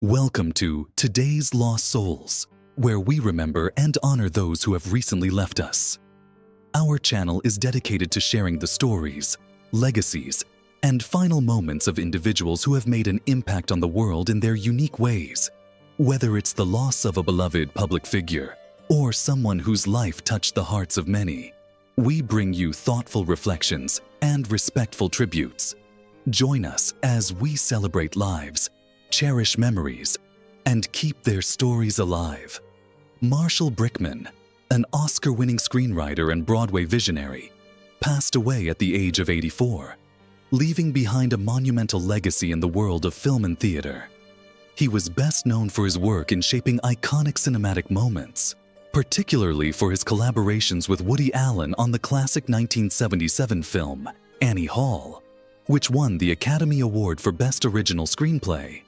Welcome to Today's Lost Souls, where we remember and honor those who have recently left us. Our channel is dedicated to sharing the stories, legacies, and final moments of individuals who have made an impact on the world in their unique ways. Whether it's the loss of a beloved public figure or someone whose life touched the hearts of many, we bring you thoughtful reflections and respectful tributes. Join us as we celebrate lives, cherish memories, and keep their stories alive. Marshall Brickman, an Oscar-winning screenwriter and Broadway visionary, passed away at the age of 84, leaving behind a monumental legacy in the world of film and theater. He was best known for his work in shaping iconic cinematic moments, particularly for his collaborations with Woody Allen on the classic 1977 film, Annie Hall, which won the Academy Award for Best Original Screenplay.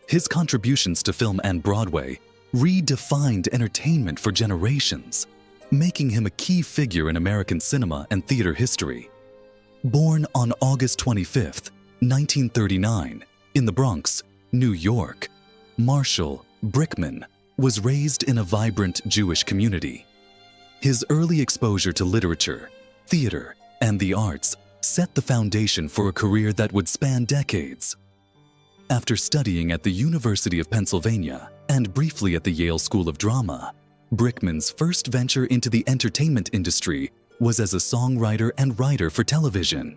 His contributions to film and Broadway redefined entertainment for generations, making him a key figure in American cinema and theater history. Born on August 25, 1939, in the Bronx, New York, Marshall Brickman was raised in a vibrant Jewish community. His early exposure to literature, theater, and the arts set the foundation for a career that would span decades. After studying at the University of Pennsylvania and briefly at the Yale School of Drama, Brickman's first venture into the entertainment industry was as a songwriter and writer for television.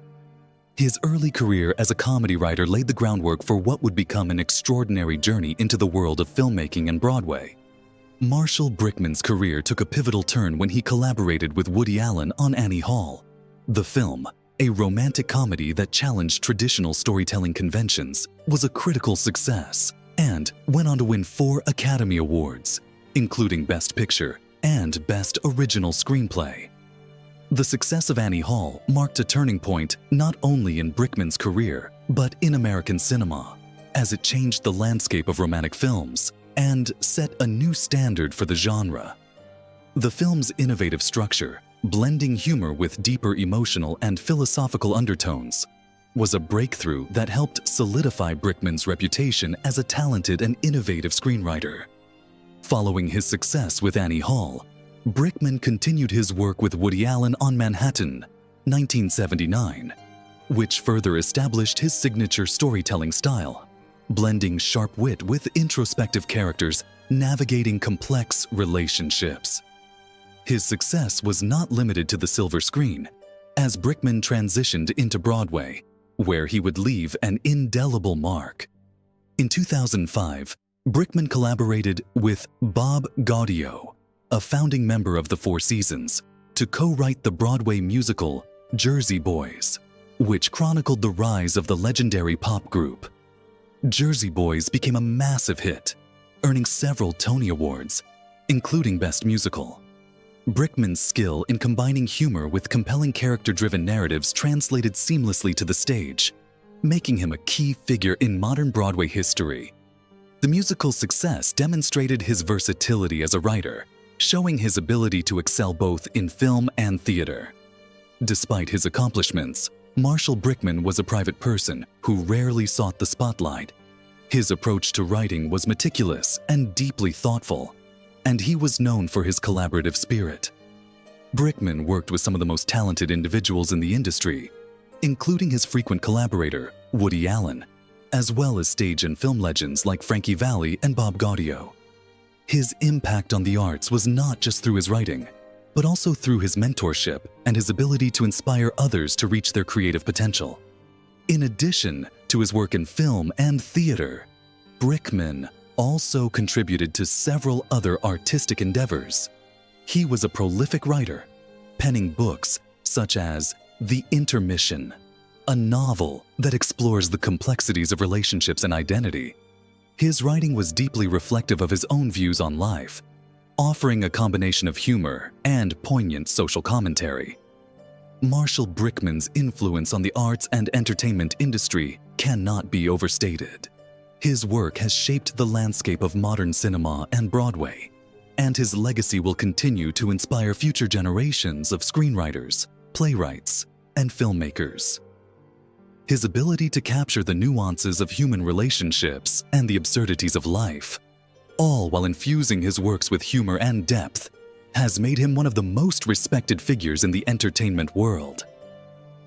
His early career as a comedy writer laid the groundwork for what would become an extraordinary journey into the world of filmmaking and Broadway. Marshall Brickman's career took a pivotal turn when he collaborated with Woody Allen on Annie Hall. The film, a romantic comedy that challenged traditional storytelling conventions, was a critical success and went on to win 4 Academy Awards, including Best Picture and Best Original Screenplay. The success of Annie Hall marked a turning point not only in Brickman's career, but in American cinema, as it changed the landscape of romantic films and set a new standard for the genre. The film's innovative structure, blending humor with deeper emotional and philosophical undertones, was a breakthrough that helped solidify Brickman's reputation as a talented and innovative screenwriter. Following his success with Annie Hall, Brickman continued his work with Woody Allen on Manhattan, 1979, which further established his signature storytelling style, blending sharp wit with introspective characters navigating complex relationships. His success was not limited to the silver screen, as Brickman transitioned into Broadway, where he would leave an indelible mark. In 2005, Brickman collaborated with Bob Gaudio, a founding member of the Four Seasons, to co-write the Broadway musical Jersey Boys, which chronicled the rise of the legendary pop group. Jersey Boys became a massive hit, earning several Tony Awards, including Best Musical. Brickman's skill in combining humor with compelling character-driven narratives translated seamlessly to the stage, making him a key figure in modern Broadway history. The musical's success demonstrated his versatility as a writer, showing his ability to excel both in film and theater. Despite his accomplishments, Marshall Brickman was a private person who rarely sought the spotlight. His approach to writing was meticulous and deeply thoughtful, and he was known for his collaborative spirit. Brickman worked with some of the most talented individuals in the industry, including his frequent collaborator, Woody Allen, as well as stage and film legends like Frankie Valli and Bob Gaudio. His impact on the arts was not just through his writing, but also through his mentorship and his ability to inspire others to reach their creative potential. In addition to his work in film and theater, Brickman also contributed to several other artistic endeavors. He was a prolific writer, penning books such as The Intermission, a novel that explores the complexities of relationships and identity. His writing was deeply reflective of his own views on life, offering a combination of humor and poignant social commentary. Marshall Brickman's influence on the arts and entertainment industry cannot be overstated. His work has shaped the landscape of modern cinema and Broadway, and his legacy will continue to inspire future generations of screenwriters, playwrights, and filmmakers. His ability to capture the nuances of human relationships and the absurdities of life, all while infusing his works with humor and depth, has made him one of the most respected figures in the entertainment world.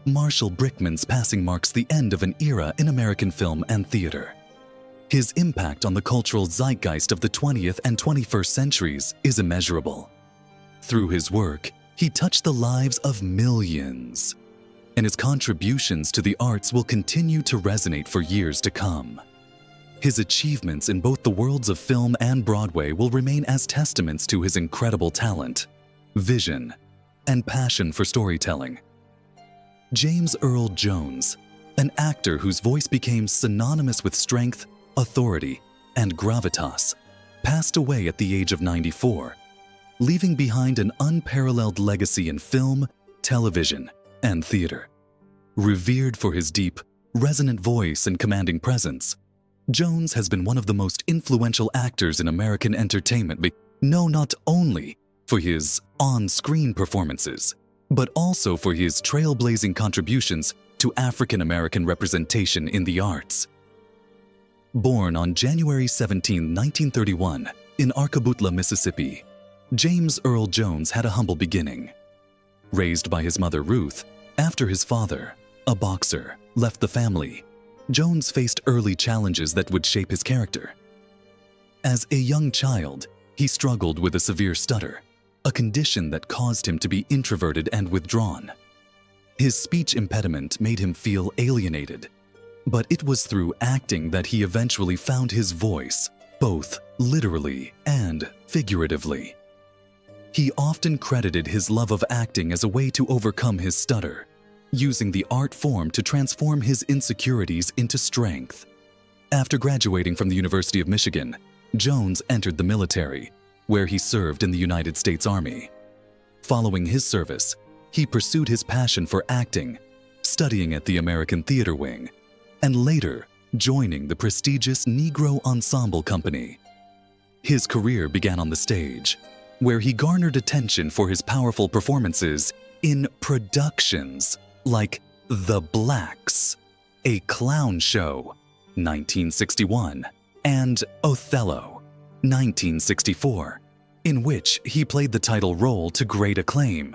Marshall Brickman's passing marks the end of an era in American film and theater. His impact on the cultural zeitgeist of the 20th and 21st centuries is immeasurable. Through his work, he touched the lives of millions, and his contributions to the arts will continue to resonate for years to come. His achievements in both the worlds of film and Broadway will remain as testaments to his incredible talent, vision, and passion for storytelling. James Earl Jones, an actor whose voice became synonymous with strength, authority, and gravitas, passed away at the age of 94, leaving behind an unparalleled legacy in film, television, and theater. Revered for his deep, resonant voice and commanding presence, Jones has been one of the most influential actors in American entertainment, known not only for his on-screen performances, but also for his trailblazing contributions to African American representation in the arts. Born on January 17, 1931, in Arkabutla, Mississippi, James Earl Jones had a humble beginning. Raised by his mother Ruth, after his father, a boxer, left the family, Jones faced early challenges that would shape his character. As a young child, he struggled with a severe stutter, a condition that caused him to be introverted and withdrawn. His speech impediment made him feel alienated, but it was through acting that he eventually found his voice, both literally and figuratively. He often credited his love of acting as a way to overcome his stutter, using the art form to transform his insecurities into strength. After graduating from the University of Michigan, Jones entered the military, where he served in the United States Army. Following his service, he pursued his passion for acting, studying at the American Theater Wing, and later joining the prestigious Negro Ensemble Company. His career began on the stage, where he garnered attention for his powerful performances in productions like The Blacks, A Clown Show, 1961, and Othello, 1964, in which he played the title role to great acclaim.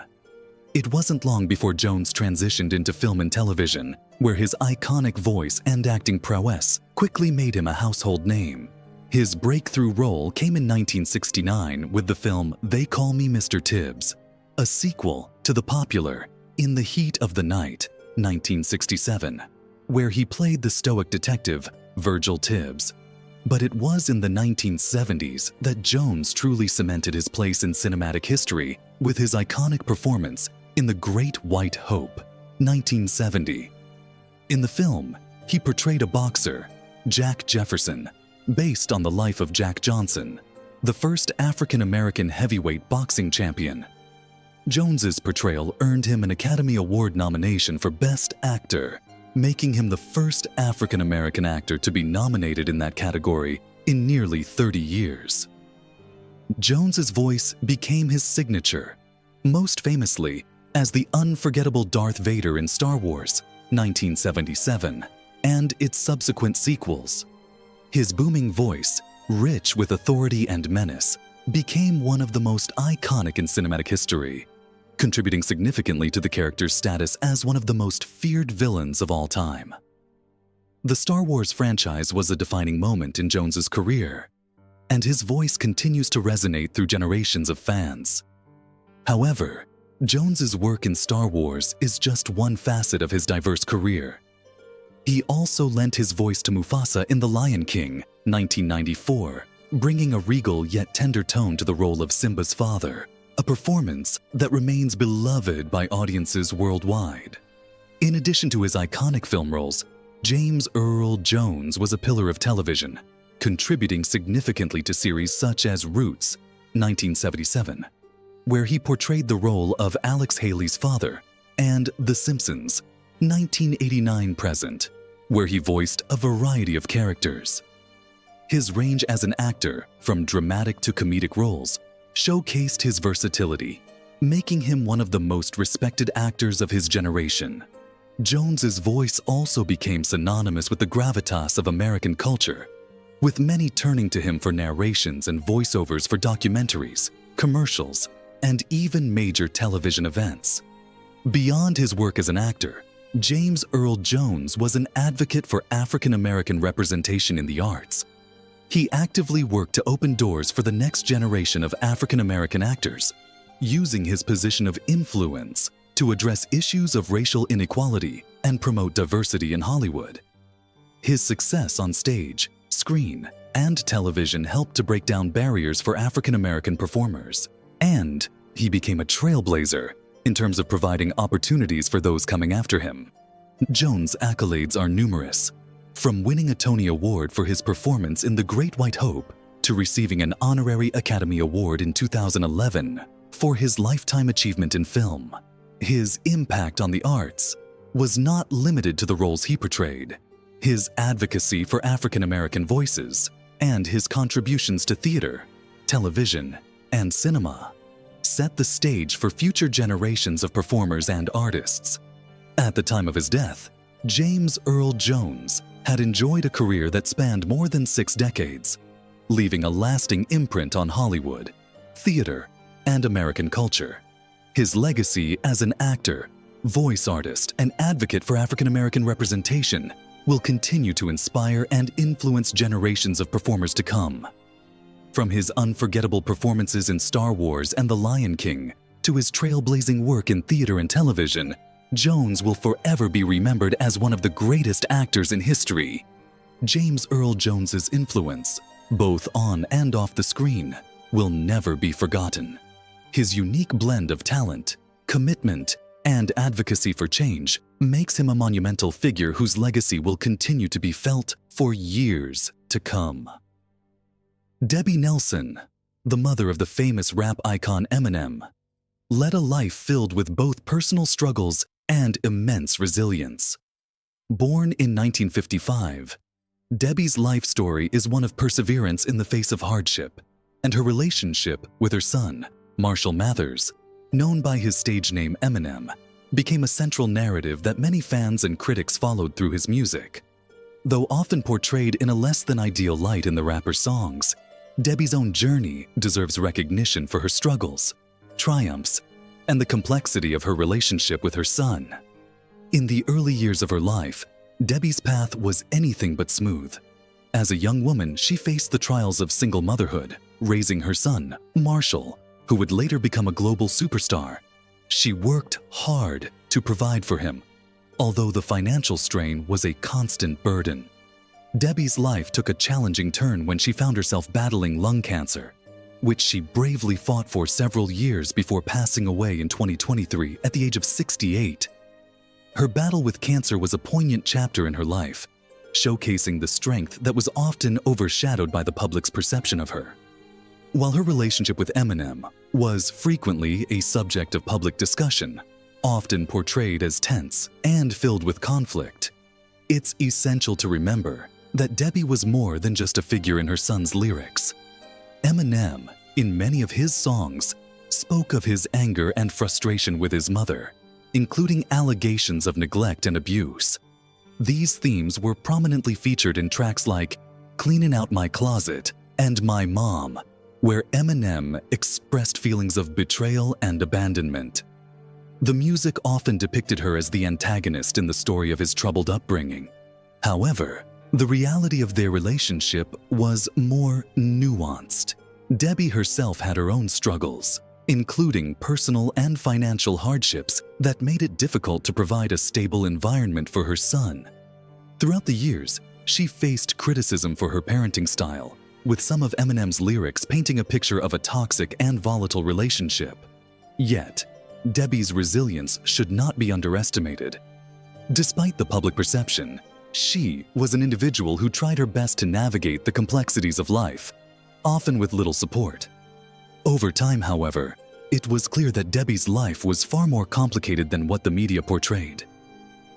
It wasn't long before Jones transitioned into film and television, where his iconic voice and acting prowess quickly made him a household name. His breakthrough role came in 1969 with the film They Call Me Mr. Tibbs, a sequel to the popular In the Heat of the Night, 1967, where he played the stoic detective Virgil Tibbs. But it was in the 1970s that Jones truly cemented his place in cinematic history with his iconic performance in The Great White Hope, 1970. In the film, he portrayed a boxer, Jack Jefferson, based on the life of Jack Johnson, the first African-American heavyweight boxing champion. Jones's portrayal earned him an Academy Award nomination for Best Actor, making him the first African-American actor to be nominated in that category in nearly 30 years. Jones's voice became his signature, most famously as the unforgettable Darth Vader in Star Wars, 1977, and its subsequent sequels. His booming voice, rich with authority and menace, became one of the most iconic in cinematic history, contributing significantly to the character's status as one of the most feared villains of all time. The Star Wars franchise was a defining moment in Jones's career, and his voice continues to resonate through generations of fans. However, Jones's work in Star Wars is just one facet of his diverse career. He also lent his voice to Mufasa in The Lion King, 1994, bringing a regal yet tender tone to the role of Simba's father, a performance that remains beloved by audiences worldwide. In addition to his iconic film roles, James Earl Jones was a pillar of television, contributing significantly to series such as Roots, 1977, where he portrayed the role of Alex Haley's father, and The Simpsons, 1989 present, where he voiced a variety of characters. His range as an actor, from dramatic to comedic roles, showcased his versatility, making him one of the most respected actors of his generation. Jones's voice also became synonymous with the gravitas of American culture, with many turning to him for narrations and voiceovers for documentaries, commercials, and even major television events. Beyond his work as an actor, James Earl Jones was an advocate for African American representation in the arts. He actively worked to open doors for the next generation of African American actors, using his position of influence to address issues of racial inequality and promote diversity in Hollywood. His success on stage, screen, and television helped to break down barriers for African American performers, and he became a trailblazer in terms of providing opportunities for those coming after him. Jones' accolades are numerous, from winning a Tony Award for his performance in The Great White Hope to receiving an honorary Academy Award in 2011 for his lifetime achievement in film. His impact on the arts was not limited to the roles he portrayed. His advocacy for African American voices and his contributions to theater, television, and cinema set the stage for future generations of performers and artists. At the time of his death, James Earl Jones had enjoyed a career that spanned more than 6 decades, leaving a lasting imprint on Hollywood, theater, and American culture. His legacy as an actor, voice artist, and advocate for African American representation will continue to inspire and influence generations of performers to come. From his unforgettable performances in Star Wars and The Lion King to his trailblazing work in theater and television, Jones will forever be remembered as one of the greatest actors in history. James Earl Jones's influence, both on and off the screen, will never be forgotten. His unique blend of talent, commitment, and advocacy for change makes him a monumental figure whose legacy will continue to be felt for years to come. Debbie Nelson, the mother of the famous rap icon Eminem, led a life filled with both personal struggles and immense resilience. Born in 1955, Debbie's life story is one of perseverance in the face of hardship, and her relationship with her son, Marshall Mathers, known by his stage name Eminem, became a central narrative that many fans and critics followed through his music. Though often portrayed in a less than ideal light in the rapper's songs, Debbie's own journey deserves recognition for her struggles, triumphs, and the complexity of her relationship with her son. In the early years of her life, Debbie's path was anything but smooth. As a young woman, she faced the trials of single motherhood, raising her son, Marshall, who would later become a global superstar. She worked hard to provide for him, although the financial strain was a constant burden. Debbie's life took a challenging turn when she found herself battling lung cancer, which she bravely fought for several years before passing away in 2023 at the age of 68. Her battle with cancer was a poignant chapter in her life, showcasing the strength that was often overshadowed by the public's perception of her. While her relationship with Eminem was frequently a subject of public discussion, often portrayed as tense and filled with conflict, it's essential to remember that Debbie was more than just a figure in her son's lyrics. Eminem, in many of his songs, spoke of his anger and frustration with his mother, including allegations of neglect and abuse. These themes were prominently featured in tracks like Cleanin' Out My Closet and My Mom, where Eminem expressed feelings of betrayal and abandonment. The music often depicted her as the antagonist in the story of his troubled upbringing. However, the reality of their relationship was more nuanced. Debbie herself had her own struggles, including personal and financial hardships that made it difficult to provide a stable environment for her son. Throughout the years, she faced criticism for her parenting style, with some of Eminem's lyrics painting a picture of a toxic and volatile relationship. Yet, Debbie's resilience should not be underestimated. Despite the public perception, she was an individual who tried her best to navigate the complexities of life, often with little support. Over time, however, it was clear that Debbie's life was far more complicated than what the media portrayed.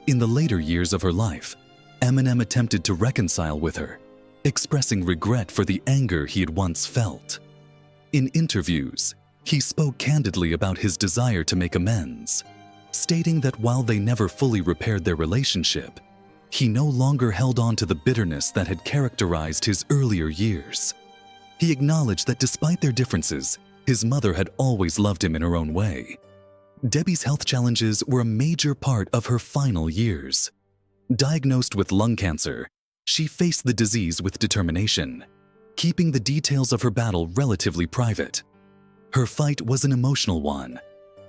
In the later years of her life, Eminem attempted to reconcile with her, expressing regret for the anger he had once felt. In interviews, he spoke candidly about his desire to make amends, stating that while they never fully repaired their relationship, he no longer held on to the bitterness that had characterized his earlier years. He acknowledged that despite their differences, his mother had always loved him in her own way. Debbie's health challenges were a major part of her final years. Diagnosed with lung cancer, she faced the disease with determination, keeping the details of her battle relatively private. Her fight was an emotional one,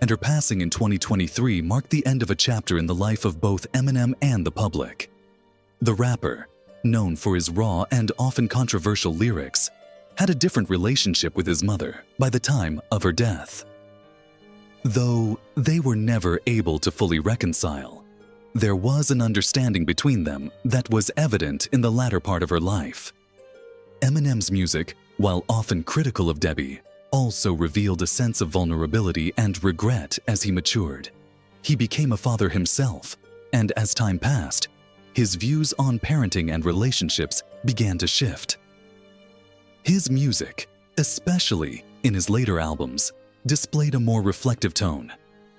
and her passing in 2023 marked the end of a chapter in the life of both Eminem and the public. The rapper, known for his raw and often controversial lyrics, had a different relationship with his mother by the time of her death. Though they were never able to fully reconcile, there was an understanding between them that was evident in the latter part of her life. Eminem's music, while often critical of Debbie, also revealed a sense of vulnerability and regret as he matured. He became a father himself, and as time passed, his views on parenting and relationships began to shift. His music, especially in his later albums, displayed a more reflective tone,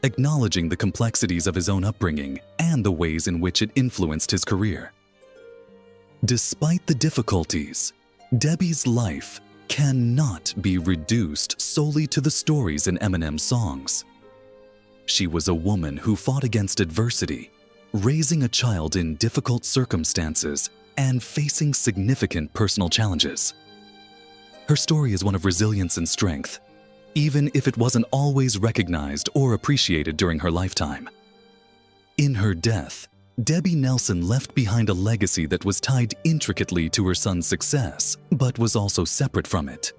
acknowledging the complexities of his own upbringing and the ways in which it influenced his career. Despite the difficulties, Debbie's life cannot be reduced solely to the stories in Eminem's songs. She was a woman who fought against adversity, raising a child in difficult circumstances and facing significant personal challenges. Her story is one of resilience and strength, even if it wasn't always recognized or appreciated during her lifetime. In her death, Debbie Nelson left behind a legacy that was tied intricately to her son's success, but was also separate from it.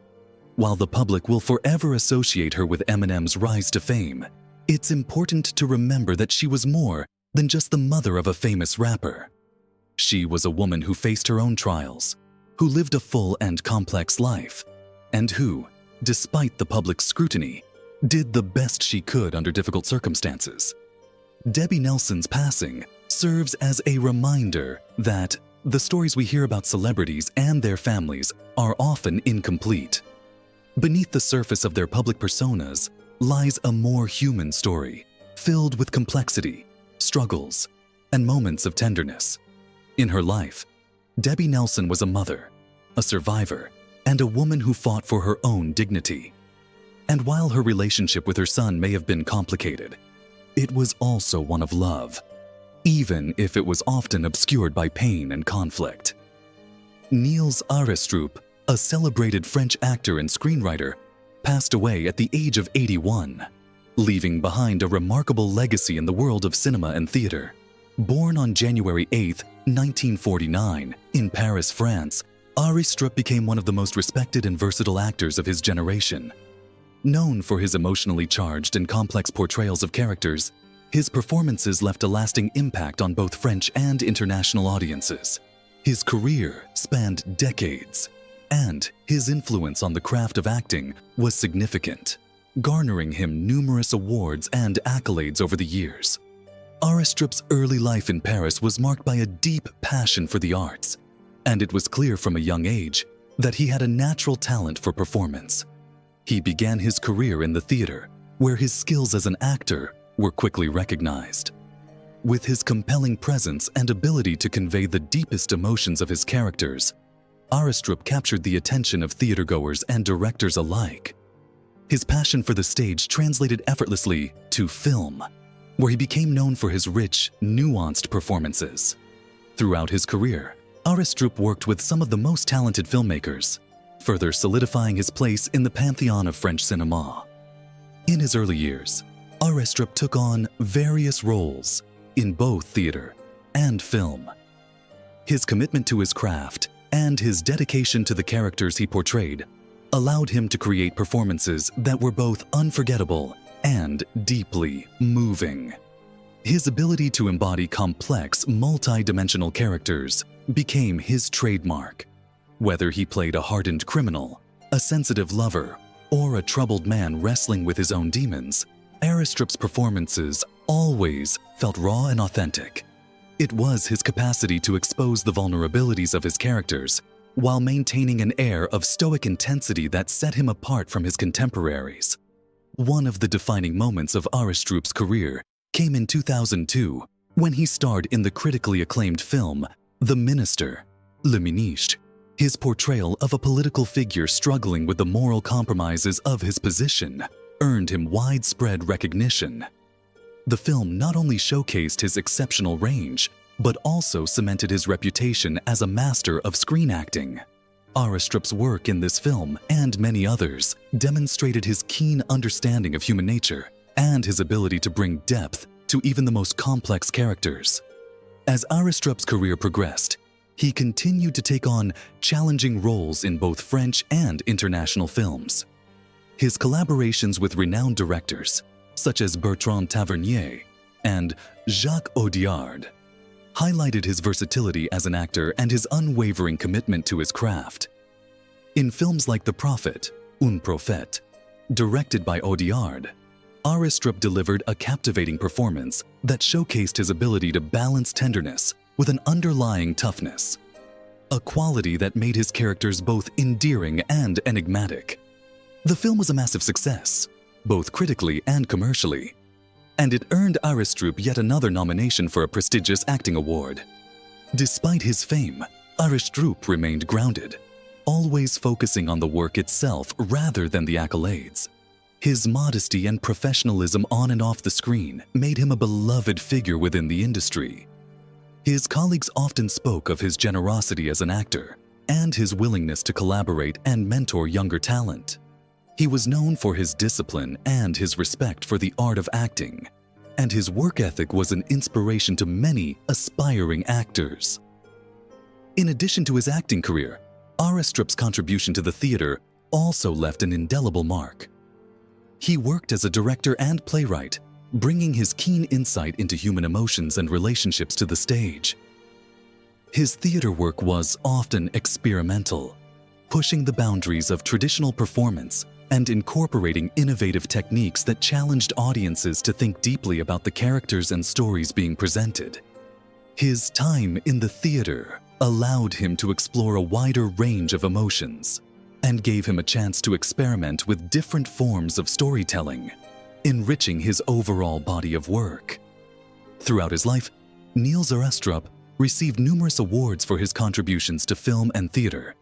While the public will forever associate her with Eminem's rise to fame, it's important to remember that she was more than just the mother of a famous rapper. She was a woman who faced her own trials, who lived a full and complex life, and who, despite the public scrutiny, did the best she could under difficult circumstances. Debbie Nelson's passing serves as a reminder that the stories we hear about celebrities and their families are often incomplete. Beneath the surface of their public personas lies a more human story, filled with complexity, struggles, and moments of tenderness. In her life, Debbie Nelson was a mother, a survivor, and a woman who fought for her own dignity. And while her relationship with her son may have been complicated, it was also one of love, even if it was often obscured by pain and conflict. Niels Arestrup, a celebrated French actor and screenwriter, passed away at the age of 81, leaving behind a remarkable legacy in the world of cinema and theater. Born on January 8, 1949, in Paris, France, Arestrup became one of the most respected and versatile actors of his generation. Known for his emotionally charged and complex portrayals of characters, his performances left a lasting impact on both French and international audiences. His career spanned decades, and his influence on the craft of acting was significant, garnering him numerous awards and accolades over the years. Arestrup's early life in Paris was marked by a deep passion for the arts, and it was clear from a young age that he had a natural talent for performance. He began his career in the theater, where his skills as an actor were quickly recognized. With his compelling presence and ability to convey the deepest emotions of his characters, Arestrup captured the attention of theatergoers and directors alike. His passion for the stage translated effortlessly to film, where he became known for his rich, nuanced performances. Throughout his career, Arestrup worked with some of the most talented filmmakers, further solidifying his place in the pantheon of French cinema. In his early years, Arestrup took on various roles in both theater and film. His commitment to his craft and his dedication to the characters he portrayed allowed him to create performances that were both unforgettable and deeply moving. His ability to embody complex, multi-dimensional characters became his trademark. Whether he played a hardened criminal, a sensitive lover, or a troubled man wrestling with his own demons, Arestrup's performances always felt raw and authentic. It was his capacity to expose the vulnerabilities of his characters while maintaining an air of stoic intensity that set him apart from his contemporaries. One of the defining moments of Arestrup's career came in 2002 when he starred in the critically acclaimed film The Minister, Le Ministre. His portrayal of a political figure struggling with the moral compromises of his position earned him widespread recognition. The film not only showcased his exceptional range, but also cemented his reputation as a master of screen acting. Arestrup's work in this film, and many others, demonstrated his keen understanding of human nature and his ability to bring depth to even the most complex characters. As Arestrup's career progressed, he continued to take on challenging roles in both French and international films. His collaborations with renowned directors, such as Bertrand Tavernier and Jacques Audiard, highlighted his versatility as an actor and his unwavering commitment to his craft. In films like The Prophet, Un Prophète, directed by Audiard, Arestrup delivered a captivating performance that showcased his ability to balance tenderness with an underlying toughness, a quality that made his characters both endearing and enigmatic. The film was a massive success, both critically and commercially, and it earned Arestrup yet another nomination for a prestigious acting award. Despite his fame, Arestrup remained grounded, always focusing on the work itself rather than the accolades. His modesty and professionalism on and off the screen made him a beloved figure within the industry. His colleagues often spoke of his generosity as an actor and his willingness to collaborate and mentor younger talent. He was known for his discipline and his respect for the art of acting, and his work ethic was an inspiration to many aspiring actors. In addition to his acting career, Arestrup's contribution to the theater also left an indelible mark. He worked as a director and playwright, bringing his keen insight into human emotions and relationships to the stage. His theater work was often experimental, pushing the boundaries of traditional performance and incorporating innovative techniques that challenged audiences to think deeply about the characters and stories being presented. His time in the theater allowed him to explore a wider range of emotions and gave him a chance to experiment with different forms of storytelling, enriching his overall body of work. Throughout his life, Niels Arestrup received numerous awards for his contributions to film and theater,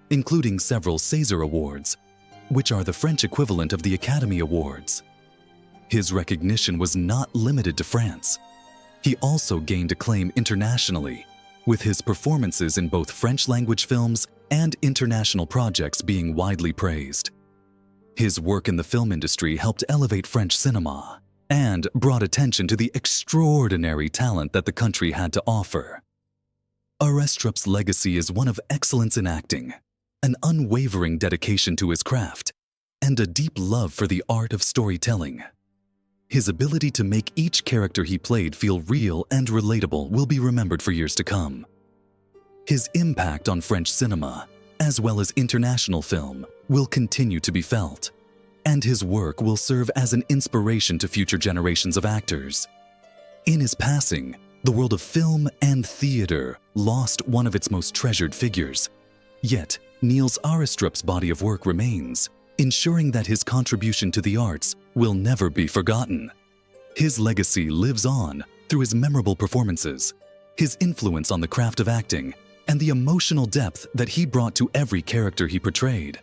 including several César Awards, which are the French equivalent of the Academy Awards. His recognition was not limited to France. He also gained acclaim internationally, with his performances in both French-language films and international projects being widely praised. His work in the film industry helped elevate French cinema and brought attention to the extraordinary talent that the country had to offer. Arestrup's legacy is one of excellence in acting, an unwavering dedication to his craft, and a deep love for the art of storytelling. His ability to make each character he played feel real and relatable will be remembered for years to come. His impact on French cinema, as well as international film, will continue to be felt, and his work will serve as an inspiration to future generations of actors. In his passing, the world of film and theater lost one of its most treasured figures. Yet, Niels Arestrup's body of work remains, ensuring that his contribution to the arts will never be forgotten. His legacy lives on through his memorable performances, his influence on the craft of acting, and the emotional depth that he brought to every character he portrayed.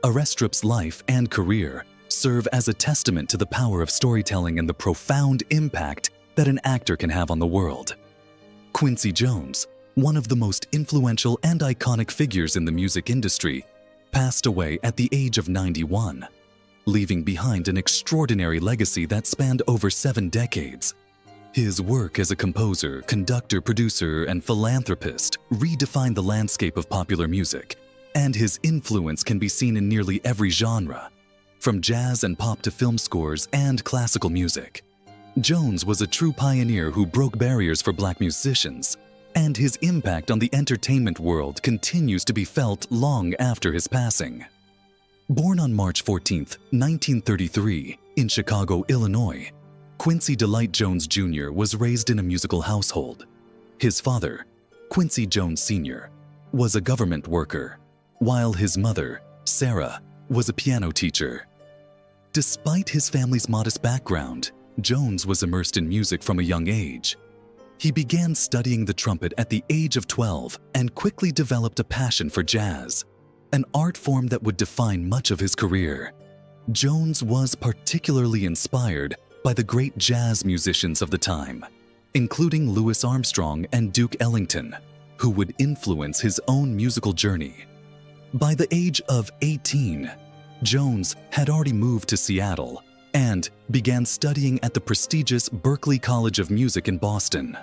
Arestrup's life and career serve as a testament to the power of storytelling and the profound impact that an actor can have on the world. Quincy Jones, one of the most influential and iconic figures in the music industry, passed away at the age of 91, leaving behind an extraordinary legacy that spanned over 7 decades. His work as a composer, conductor, producer, and philanthropist redefined the landscape of popular music, and his influence can be seen in nearly every genre, from jazz and pop to film scores and classical music. Jones was a true pioneer who broke barriers for Black musicians, and his impact on the entertainment world continues to be felt long after his passing. Born on March 14, 1933, in Chicago, Illinois, Quincy Delight Jones Jr. was raised in a musical household. His father, Quincy Jones Sr., was a government worker, while his mother, Sarah, was a piano teacher. Despite his family's modest background, Jones was immersed in music from a young age. He began studying the trumpet at the age of 12 and quickly developed a passion for jazz, an art form that would define much of his career. Jones was particularly inspired by the great jazz musicians of the time, including Louis Armstrong and Duke Ellington, who would influence his own musical journey. By the age of 18, Jones had already moved to Seattle and began studying at the prestigious Berklee College of Music in Boston.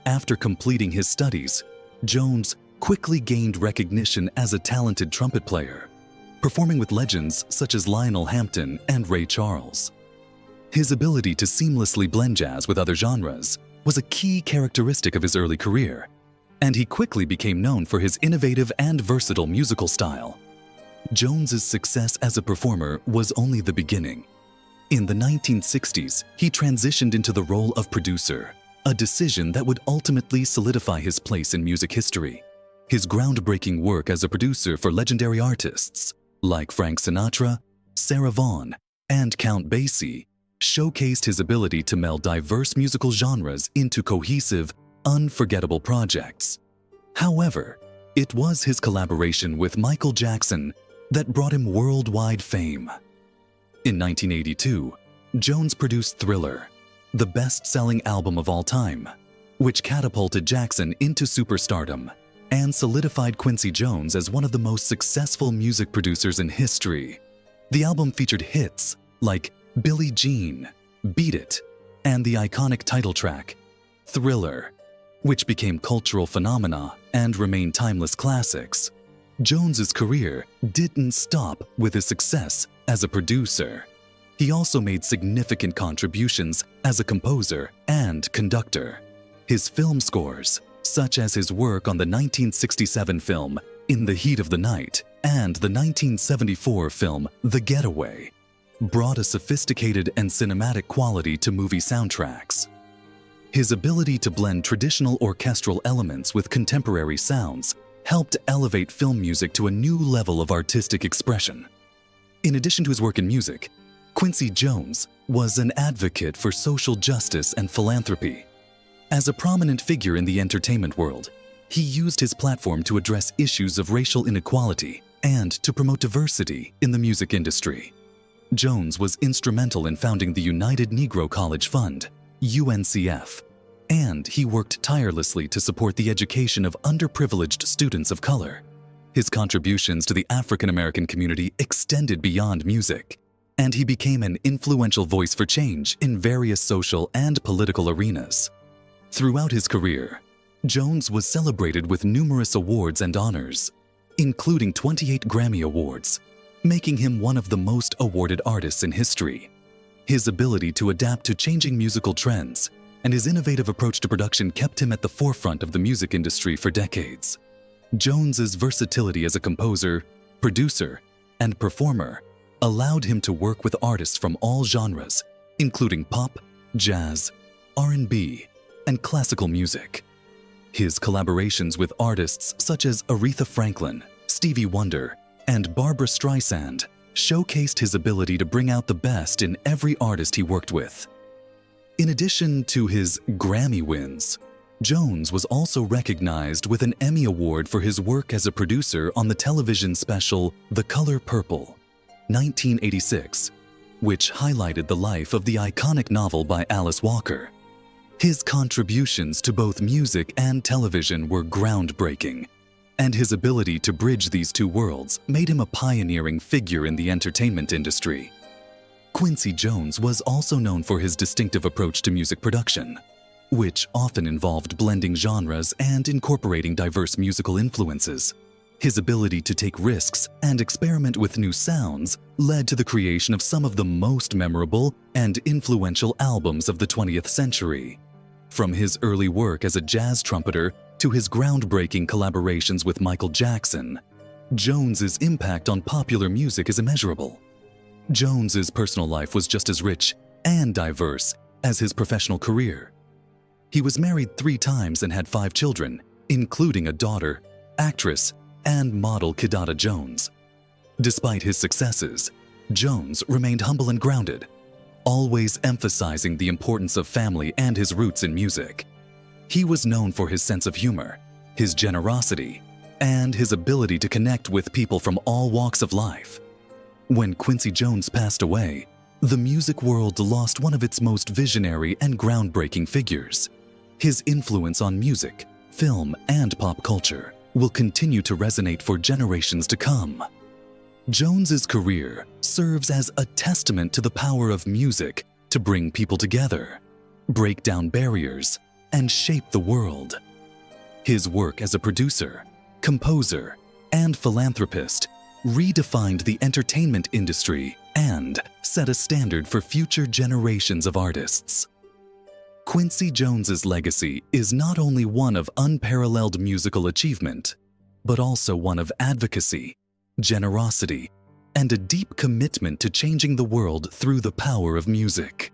After completing his studies, Jones quickly gained recognition as a talented trumpet player, performing with legends such as Lionel Hampton and Ray Charles. His ability to seamlessly blend jazz with other genres was a key characteristic of his early career, and he quickly became known for his innovative and versatile musical style. Jones's success as a performer was only the beginning. In the 1960s, he transitioned into the role of producer, a decision that would ultimately solidify his place in music history. His groundbreaking work as a producer for legendary artists like Frank Sinatra, Sarah Vaughan, and Count Basie showcased his ability to meld diverse musical genres into cohesive, unforgettable projects. However, it was his collaboration with Michael Jackson that brought him worldwide fame. In 1982, Jones produced Thriller, the best-selling album of all time, which catapulted Jackson into superstardom and solidified Quincy Jones as one of the most successful music producers in history. The album featured hits like Billie Jean, Beat It, and the iconic title track, Thriller, which became cultural phenomena and remain timeless classics. Jones's career didn't stop with his success as a producer. He also made significant contributions as a composer and conductor. His film scores, such as his work on the 1967 film In the Heat of the Night and the 1974 film The Getaway, brought a sophisticated and cinematic quality to movie soundtracks. His ability to blend traditional orchestral elements with contemporary sounds helped elevate film music to a new level of artistic expression. In addition to his work in music, Quincy Jones was an advocate for social justice and philanthropy. As a prominent figure in the entertainment world, he used his platform to address issues of racial inequality and to promote diversity in the music industry. Jones was instrumental in founding the United Negro College Fund, UNCF, and he worked tirelessly to support the education of underprivileged students of color. His contributions to the African American community extended beyond music, and he became an influential voice for change in various social and political arenas. Throughout his career, Jones was celebrated with numerous awards and honors, including 28 Grammy Awards, making him one of the most awarded artists in history. His ability to adapt to changing musical trends and his innovative approach to production kept him at the forefront of the music industry for decades. Jones's versatility as a composer, producer, and performer allowed him to work with artists from all genres, including pop, jazz, R&B, and classical music. His collaborations with artists such as Aretha Franklin, Stevie Wonder, and Barbra Streisand showcased his ability to bring out the best in every artist he worked with. In addition to his Grammy wins, Jones was also recognized with an Emmy Award for his work as a producer on the television special The Color Purple, 1986, which highlighted the life of the iconic novel by Alice Walker. His contributions to both music and television were groundbreaking, and his ability to bridge these two worlds made him a pioneering figure in the entertainment industry. Quincy Jones was also known for his distinctive approach to music production, which often involved blending genres and incorporating diverse musical influences. His ability to take risks and experiment with new sounds led to the creation of some of the most memorable and influential albums of the 20th century. From his early work as a jazz trumpeter to his groundbreaking collaborations with Michael Jackson, Jones's impact on popular music is immeasurable. Jones's personal life was just as rich and diverse as his professional career. He was married 3 times and had 5 children, including a daughter, actress, and model Kidada Jones. Despite his successes, Jones remained humble and grounded. always emphasizing the importance of family and his roots in music. He was known for his sense of humor, his generosity, and his ability to connect with people from all walks of life. When Quincy Jones passed away, the music world lost one of its most visionary and groundbreaking figures. His influence on music, film, and pop culture will continue to resonate for generations to come. Jones's career serves as a testament to the power of music to bring people together, break down barriers, and shape the world. His work as a producer, composer, and philanthropist redefined the entertainment industry and set a standard for future generations of artists. Quincy Jones's legacy is not only one of unparalleled musical achievement, but also one of advocacy, generosity, and a deep commitment to changing the world through the power of music.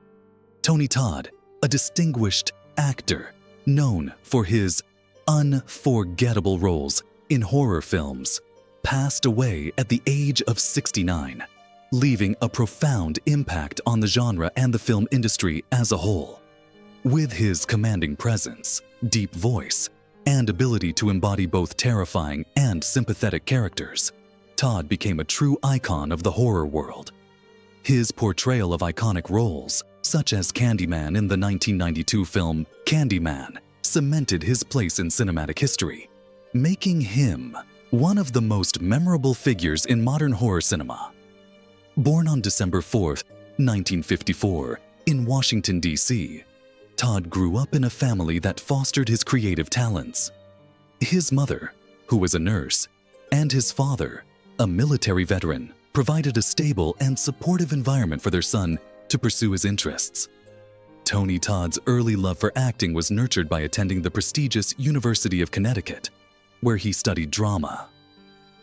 Tony Todd, a distinguished actor known for his unforgettable roles in horror films, passed away at the age of 69, leaving a profound impact on the genre and the film industry as a whole. With his commanding presence, deep voice, and ability to embody both terrifying and sympathetic characters, Todd became a true icon of the horror world. His portrayal of iconic roles, such as Candyman in the 1992 film Candyman, cemented his place in cinematic history, making him one of the most memorable figures in modern horror cinema. Born on December 4, 1954, in Washington, D.C., Todd grew up in a family that fostered his creative talents. His mother, who was a nurse, and his father, a military veteran, provided a stable and supportive environment for their son to pursue his interests. Tony Todd's early love for acting was nurtured by attending the prestigious University of Connecticut, where he studied drama.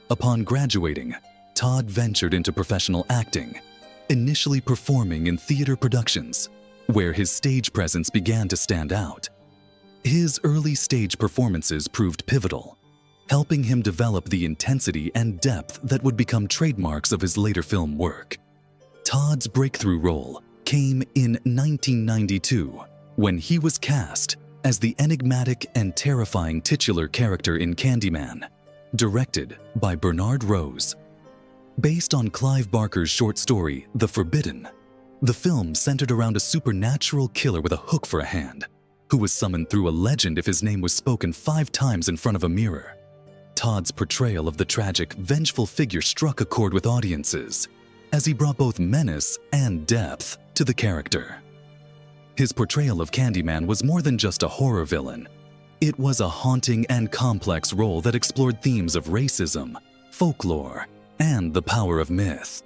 Upon graduating, Todd ventured into professional acting, initially performing in theater productions, where his stage presence began to stand out. His early stage performances proved pivotal, helping him develop the intensity and depth that would become trademarks of his later film work. Todd's breakthrough role came in 1992 when he was cast as the enigmatic and terrifying titular character in Candyman, directed by Bernard Rose. Based on Clive Barker's short story, The Forbidden, the film centered around a supernatural killer with a hook for a hand, who was summoned through a legend if his name was spoken 5 times in front of a mirror. Todd's portrayal of the tragic, vengeful figure struck a chord with audiences, as he brought both menace and depth to the character. His portrayal of Candyman was more than just a horror villain. It was a haunting and complex role that explored themes of racism, folklore, and the power of myth.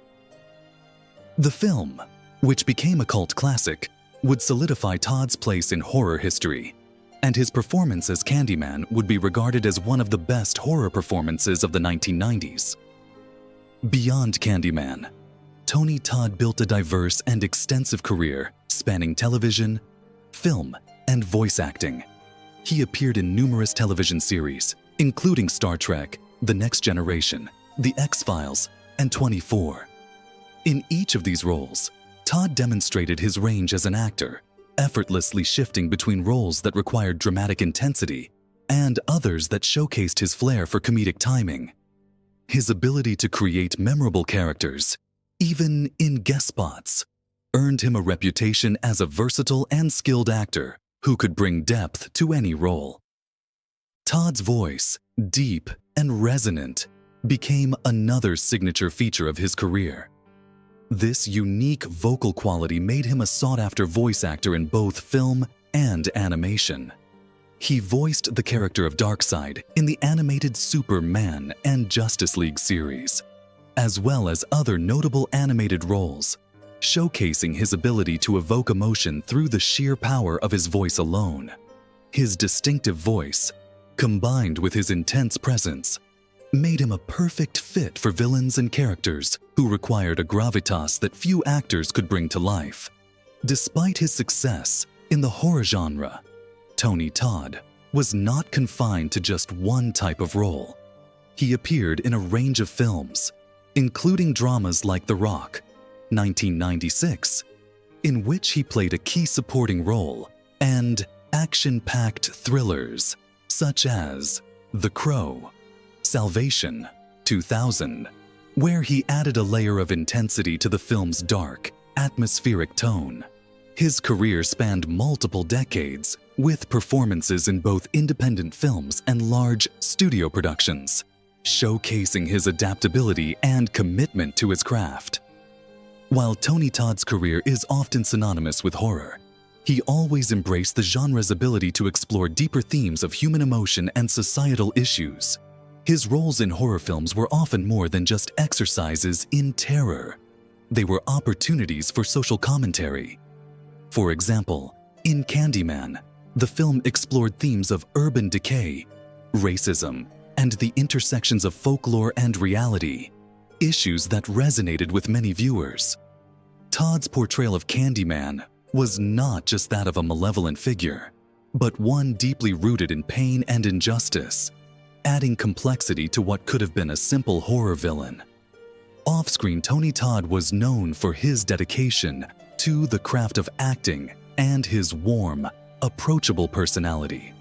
The film, which became a cult classic, would solidify Todd's place in horror history, and his performance as Candyman would be regarded as one of the best horror performances of the 1990s. Beyond Candyman, Tony Todd built a diverse and extensive career spanning television, film, and voice acting. He appeared in numerous television series, including Star Trek, The Next Generation, The X-Files, and 24. In each of these roles, Todd demonstrated his range as an actor, effortlessly shifting between roles that required dramatic intensity and others that showcased his flair for comedic timing. His ability to create memorable characters, even in guest spots, earned him a reputation as a versatile and skilled actor who could bring depth to any role. Todd's voice, deep and resonant, became another signature feature of his career. This unique vocal quality made him a sought-after voice actor in both film and animation. He voiced the character of Darkseid in the animated Superman and Justice League series, as well as other notable animated roles, showcasing his ability to evoke emotion through the sheer power of his voice alone. His distinctive voice, combined with his intense presence, made him a perfect fit for villains and characters who required a gravitas that few actors could bring to life. Despite his success in the horror genre, Tony Todd was not confined to just one type of role. He appeared in a range of films, including dramas like The Rock, 1996, in which he played a key supporting role, and action-packed thrillers such as The Crow, Salvation, 2000, where he added a layer of intensity to the film's dark, atmospheric tone. His career spanned multiple decades, with performances in both independent films and large studio productions, showcasing his adaptability and commitment to his craft. While Tony Todd's career is often synonymous with horror, he always embraced the genre's ability to explore deeper themes of human emotion and societal issues. His roles in horror films were often more than just exercises in terror. They were opportunities for social commentary. For example, in Candyman, the film explored themes of urban decay, racism, and the intersections of folklore and reality, issues that resonated with many viewers. Todd's portrayal of Candyman was not just that of a malevolent figure, but one deeply rooted in pain and injustice, adding complexity to what could have been a simple horror villain. Off-screen, Tony Todd was known for his dedication to the craft of acting and his warm, approachable personality.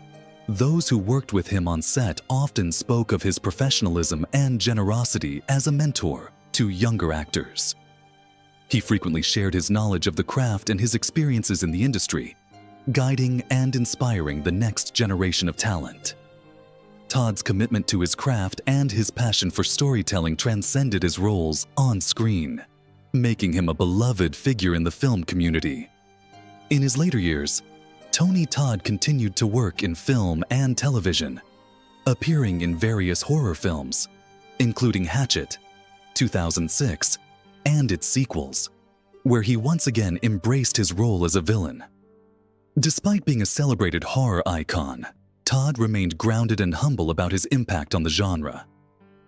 Those who worked with him on set often spoke of his professionalism and generosity as a mentor to younger actors. He frequently shared his knowledge of the craft and his experiences in the industry, guiding and inspiring the next generation of talent. Todd's commitment to his craft and his passion for storytelling transcended his roles on screen, making him a beloved figure in the film community. In his later years, Tony Todd continued to work in film and television, appearing in various horror films, including Hatchet, 2006, and its sequels, where he once again embraced his role as a villain. Despite being a celebrated horror icon, Todd remained grounded and humble about his impact on the genre.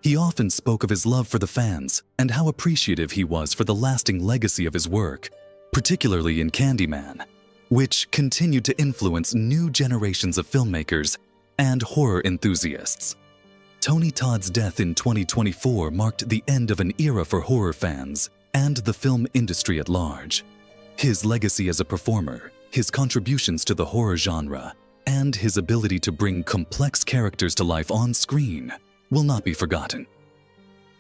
He often spoke of his love for the fans and how appreciative he was for the lasting legacy of his work, particularly in Candyman, which continued to influence new generations of filmmakers and horror enthusiasts. Tony Todd's death in 2024 marked the end of an era for horror fans and the film industry at large. His legacy as a performer, his contributions to the horror genre, and his ability to bring complex characters to life on screen will not be forgotten.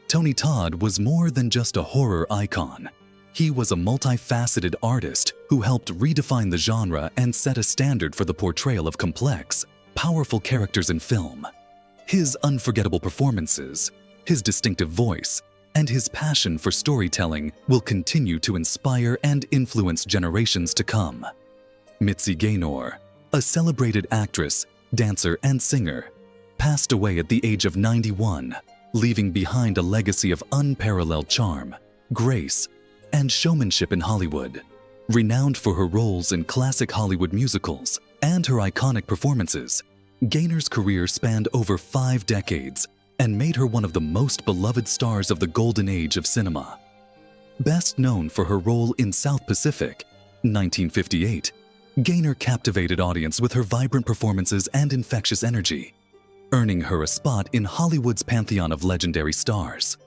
Tony Todd was more than just a horror icon. He was a multifaceted artist who helped redefine the genre and set a standard for the portrayal of complex, powerful characters in film. His unforgettable performances, his distinctive voice, and his passion for storytelling will continue to inspire and influence generations to come. Mitzi Gaynor, a celebrated actress, dancer, and singer, passed away at the age of 91, leaving behind a legacy of unparalleled charm, grace, and showmanship in Hollywood. Renowned for her roles in classic Hollywood musicals and her iconic performances, Gaynor's career spanned over 5 decades and made her one of the most beloved stars of the golden age of cinema. Best known for her role in South Pacific, 1958, Gaynor captivated audience with her vibrant performances and infectious energy, earning her a spot in Hollywood's pantheon of legendary stars.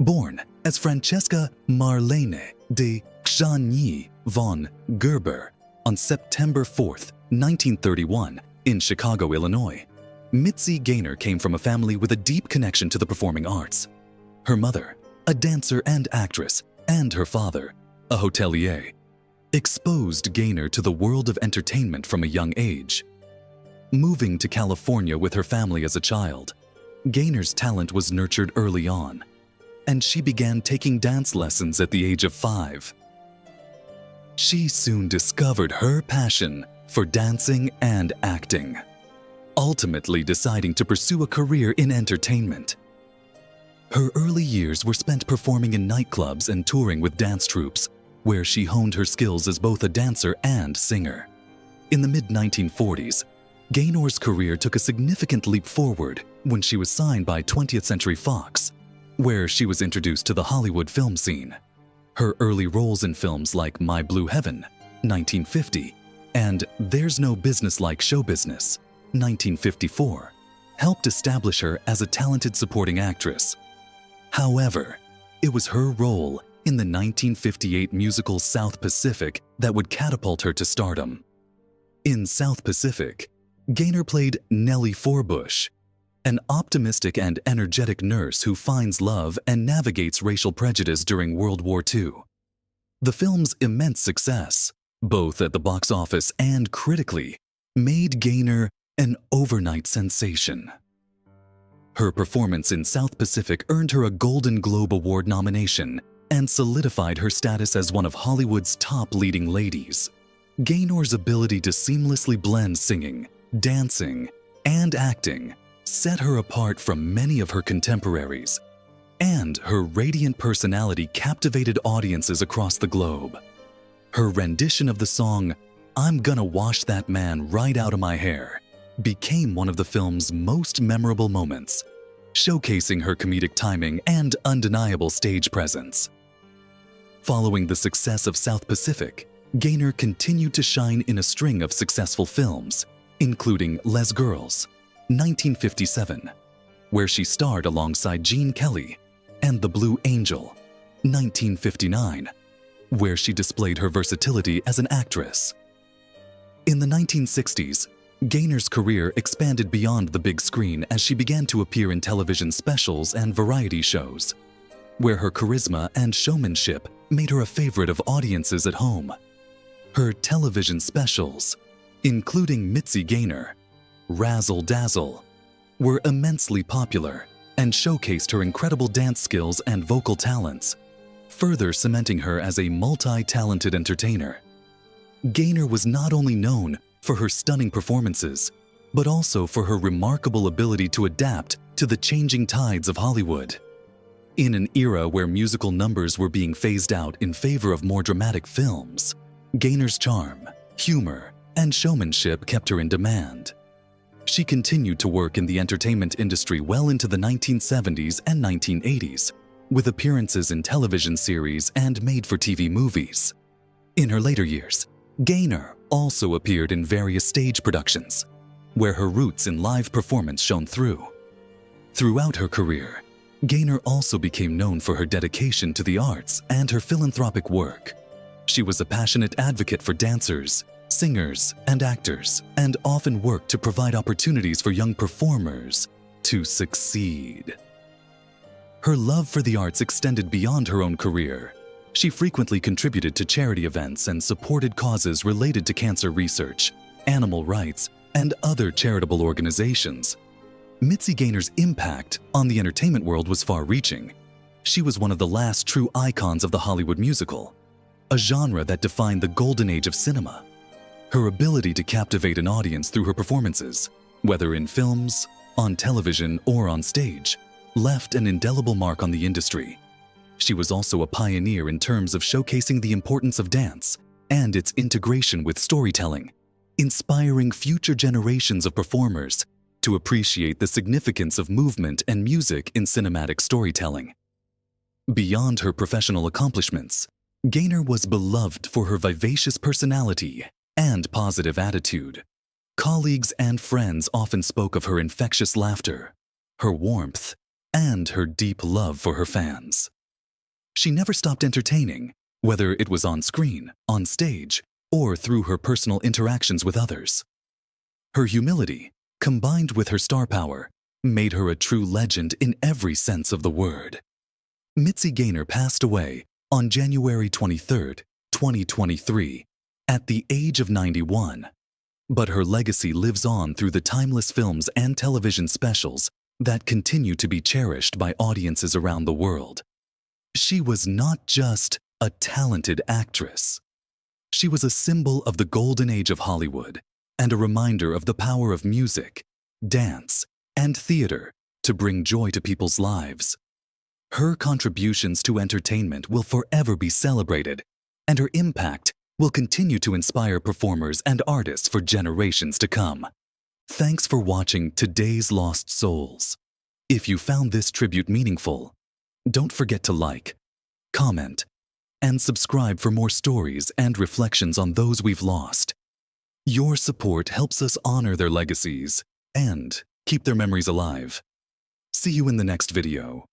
Born as Francesca Marlene de Czajny von Gerber on September 4, 1931, in Chicago, Illinois, Mitzi Gaynor came from a family with a deep connection to the performing arts. Her mother, a dancer and actress, and her father, a hotelier, exposed Gaynor to the world of entertainment from a young age. Moving to California with her family as a child, Gaynor's talent was nurtured early on, and she began taking dance lessons at the age of 5. She soon discovered her passion for dancing and acting, ultimately deciding to pursue a career in entertainment. Her early years were spent performing in nightclubs and touring with dance troupes, where she honed her skills as both a dancer and singer. In the mid-1940s, Gaynor's career took a significant leap forward when she was signed by 20th Century Fox, where she was introduced to the Hollywood film scene. Her early roles in films like My Blue Heaven, 1950, and There's No Business Like Show Business, 1954, helped establish her as a talented supporting actress. However, it was her role in the 1958 musical South Pacific that would catapult her to stardom. In South Pacific, Gaynor played Nellie Forbush, an optimistic and energetic nurse who finds love and navigates racial prejudice during World War II. The film's immense success, both at the box office and critically, made Gaynor an overnight sensation. Her performance in South Pacific earned her a Golden Globe Award nomination and solidified her status as one of Hollywood's top leading ladies. Gaynor's ability to seamlessly blend singing, dancing, and acting set her apart from many of her contemporaries, and her radiant personality captivated audiences across the globe. Her rendition of the song, "I'm Gonna Wash That Man Right Out of My Hair," became one of the film's most memorable moments, showcasing her comedic timing and undeniable stage presence. Following the success of South Pacific, Gaynor continued to shine in a string of successful films, including Les Girls, 1957, where she starred alongside Gene Kelly, and The Blue Angel, 1959, where she displayed her versatility as an actress. In the 1960s, Gaynor's career expanded beyond the big screen as she began to appear in television specials and variety shows, where her charisma and showmanship made her a favorite of audiences at home. Her television specials, including Mitzi Gaynor, Razzle Dazzle, were immensely popular and showcased her incredible dance skills and vocal talents, further cementing her as a multi-talented entertainer. Gaynor was not only known for her stunning performances, but also for her remarkable ability to adapt to the changing tides of Hollywood. In an era where musical numbers were being phased out in favor of more dramatic films, Gaynor's charm, humor, and showmanship kept her in demand. She continued to work in the entertainment industry well into the 1970s and 1980s, with appearances in television series and made-for-TV movies. In her later years, Gaynor also appeared in various stage productions, where her roots in live performance shone through. Throughout her career, Gaynor also became known for her dedication to the arts and her philanthropic work. She was a passionate advocate for dancers, singers, and actors, and often worked to provide opportunities for young performers to succeed. Her love for the arts extended beyond her own career. She frequently contributed to charity events and supported causes related to cancer research, animal rights, and other charitable organizations. Mitzi Gaynor's impact on the entertainment world was far-reaching. She was one of the last true icons of the Hollywood musical, a genre that defined the golden age of cinema. Her ability to captivate an audience through her performances, whether in films, on television, or on stage, left an indelible mark on the industry. She was also a pioneer in terms of showcasing the importance of dance and its integration with storytelling, inspiring future generations of performers to appreciate the significance of movement and music in cinematic storytelling. Beyond her professional accomplishments, Gaynor was beloved for her vivacious personality and positive attitude. Colleagues and friends often spoke of her infectious laughter, her warmth, and her deep love for her fans. She never stopped entertaining, whether it was on screen, on stage, or through her personal interactions with others. Her humility, combined with her star power, made her a true legend in every sense of the word. Mitzi Gaynor passed away on January 23, 2023, at the age of 91. But her legacy lives on through the timeless films and television specials that continue to be cherished by audiences around the world. She was not just a talented actress. She was a symbol of the golden age of Hollywood and a reminder of the power of music, dance, and theater to bring joy to people's lives. Her contributions to entertainment will forever be celebrated, and her impact will continue to inspire performers and artists for generations to come. Thanks for watching Today's Lost Souls. If you found this tribute meaningful, don't forget to like, comment, and subscribe for more stories and reflections on those we've lost. Your support helps us honor their legacies and keep their memories alive. See you in the next video.